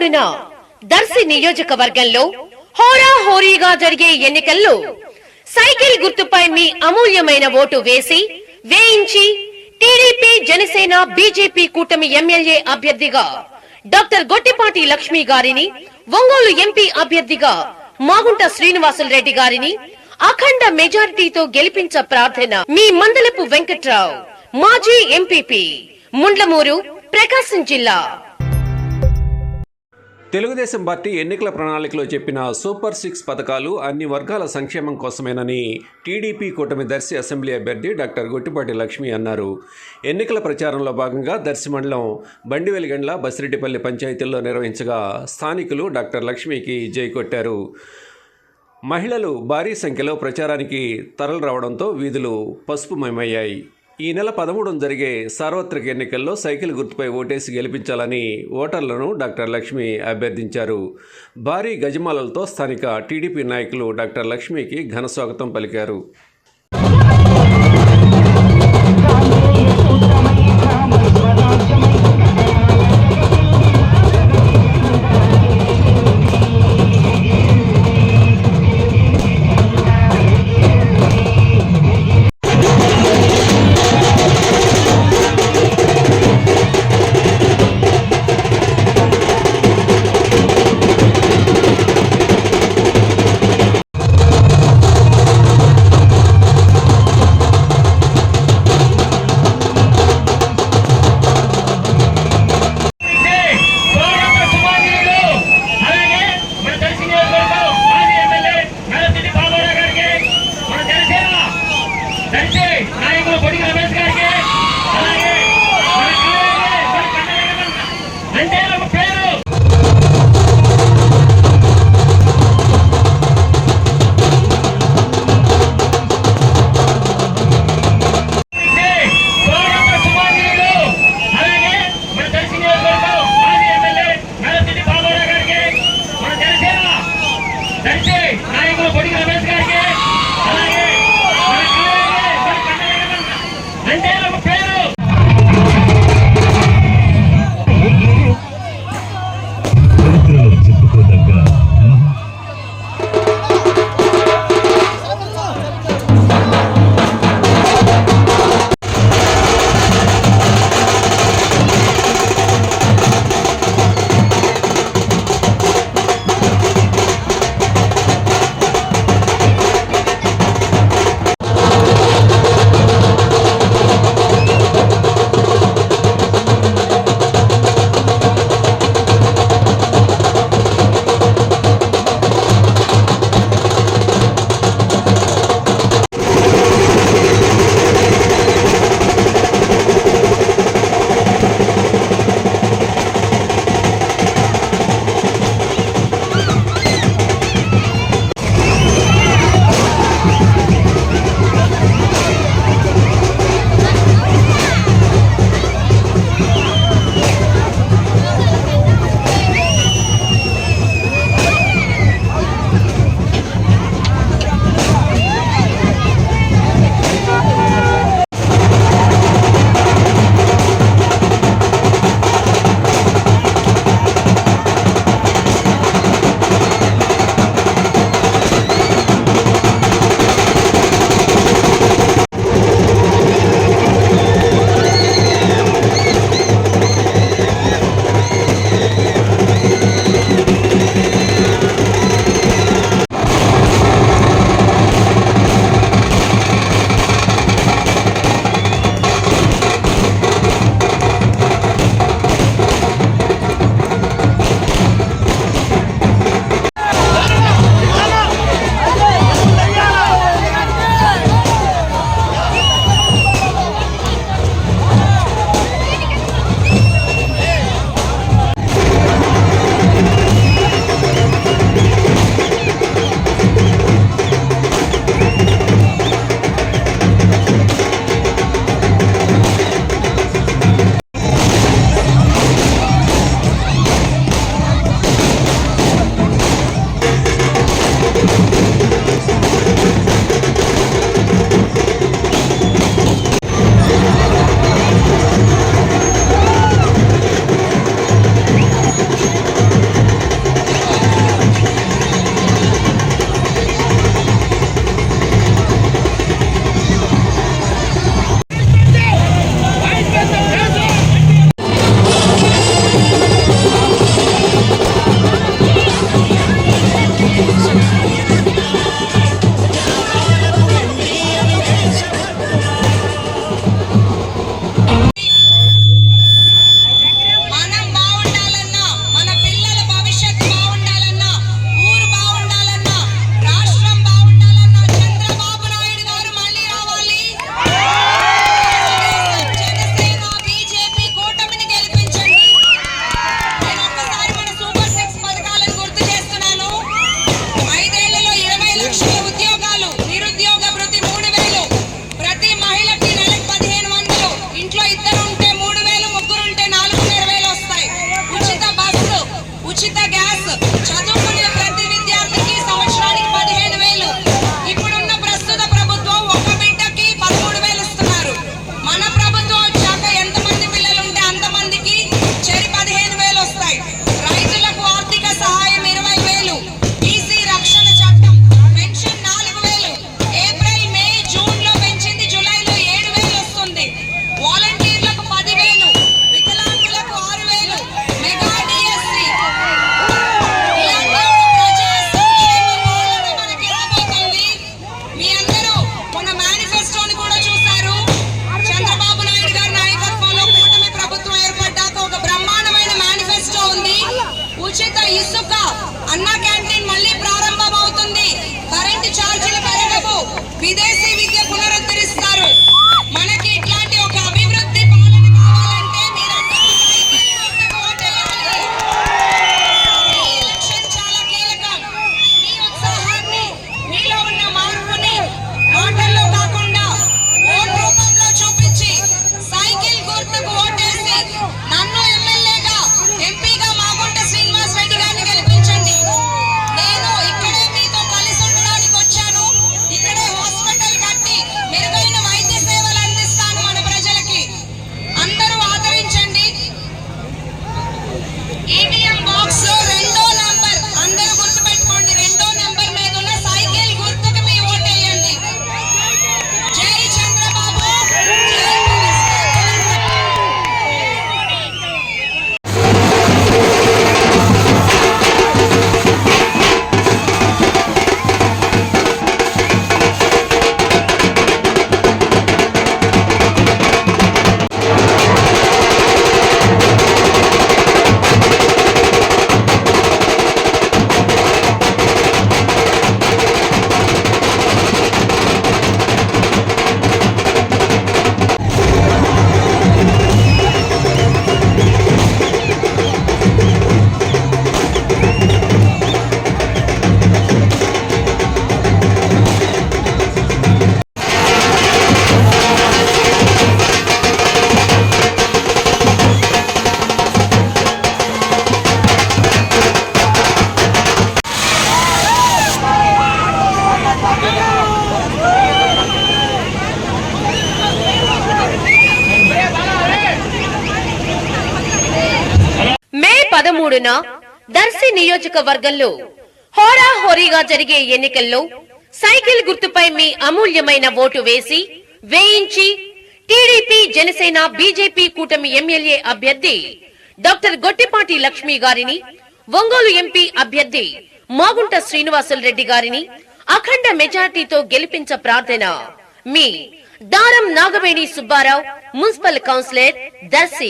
13న దర్శి నియోజకవర్గంలో హోరాహోరీగా జరిగే ఎన్నికల్లో సైకిల్ గుర్తుపై మీ అమూల్యమైన ఓటు వేయించి టీడీపీ, జనసేన, బీజేపీ కూటమి ఎమ్మెల్యే అభ్యర్థిగా డాక్టర్ గొట్టిపాటి లక్ష్మి గారిని, ఒంగోలు ఎంపీ అభ్యర్థిగా మాగుంట శ్రీనివాసులు రెడ్డి గారిని అఖండ మెజారిటీతో గెలిపించ ప్రార్థన. మీ మందలపు వెంకట్రావు, మాజీ ఎంపీపీ, ముండ్లమూరు, ప్రకాశం జిల్లా. తెలుగుదేశం పార్టీ ఎన్నికల ప్రణాళికలో చెప్పిన సూపర్ 6 పథకాలు అన్ని వర్గాల సంక్షేమం కోసమేనని టీడీపీ కూటమి దర్శి అసెంబ్లీ అభ్యర్థి డాక్టర్ గొట్టిపాటి లక్ష్మి అన్నారు. ఎన్నికల ప్రచారంలో భాగంగా దర్శి మండలం బండివెలిగండ్ల, బసిరెడ్డిపల్లి పంచాయతీల్లో నిర్వహించగా స్థానికులు డాక్టర్ లక్ష్మికి జై కొట్టారు. మహిళలు భారీ సంఖ్యలో ప్రచారానికి తరలిరావడంతో వీధులు పసుపుమయమయ్యాయి. ఈ నెల 13న జరిగే సార్వత్రిక ఎన్నికల్లో సైకిల్ గుర్తుపై ఓటేసి గెలిపించాలని ఓటర్లను డాక్టర్ లక్ష్మి అభ్యర్థించారు. భారీ గజమాలలతో స్థానిక టీడీపీ నాయకులు డాక్టర్ లక్ష్మికి ఘన స్వాగతం పలికారు. ఇసుక, అన్న క్యాంటీన్ మళ్ళీ ప్రారంభమవుతుంది. కరెంటు ఛార్జీలు పెరగవు. విదేశీ విద్య పునరుద్ధరిస్తారు. మనకి ఇట్లాంటి ఒక అభివృద్ధి పాలన కావాలంటే మీరందరూ సైకిల్ గుర్తుకు ఓటేయాలి. ఈ ఎలక్షన్ చాలా కీలకం. మీ ఉత్సాహాన్ని, మీలో ఉన్న మార్పుని మాటల్లో కాకుండా ఓటు రూపంలో చూపించి సైకిల్ గుర్తుకు ఓటేసి నన్ను ఎమ్మెల్యేగా, ఎంపీగా మాగుంట శ్రీనివాస్ రెడ్డి గారిని గెలిపించండి. నేను ఇక్కడే మీతో కలిసి ఉండడానికి వచ్చాను. ఇక్కడే హాస్పిటల్ కట్టి మెరుగైన వైద్య సేవలు అందిస్తాను మన ప్రజలకి. అందరూ ఆదరించండి. ఈవీఎం బాక్స్ లో 2వ నంబర్, అందరూ గుర్తుపెట్టుకోండి, 2వ నంబర్ మీద ఉన్న సైకిల్ గుర్తుకు మీ ఓటేయండి. జై చంద్రబాబు, జై మే 13న దర్శి నియోజకవర్గంలో హోరాహోరీగా జరిగే ఎన్నికల్లో సైకిల్ గుర్తుపై మీ అమూల్యమైన ఓటు వేసి వేయించి టీడీపీ, జనసేన, బీజేపీ కూటమి ఎమ్మెల్యే అభ్యర్థి డాక్టర్ గొట్టిపాటి లక్ష్మి గారిని, ఒంగోలు ఎంపీ అభ్యర్థి మాగుంట శ్రీనివాసులరెడ్డి గారిని అఖండ మెజార్టీతో గెలిపించ ప్రార్థన. మీ దారం నాగవేణి సుబ్బారావు, మున్సిపల్ కౌన్సిలర్, దర్శి.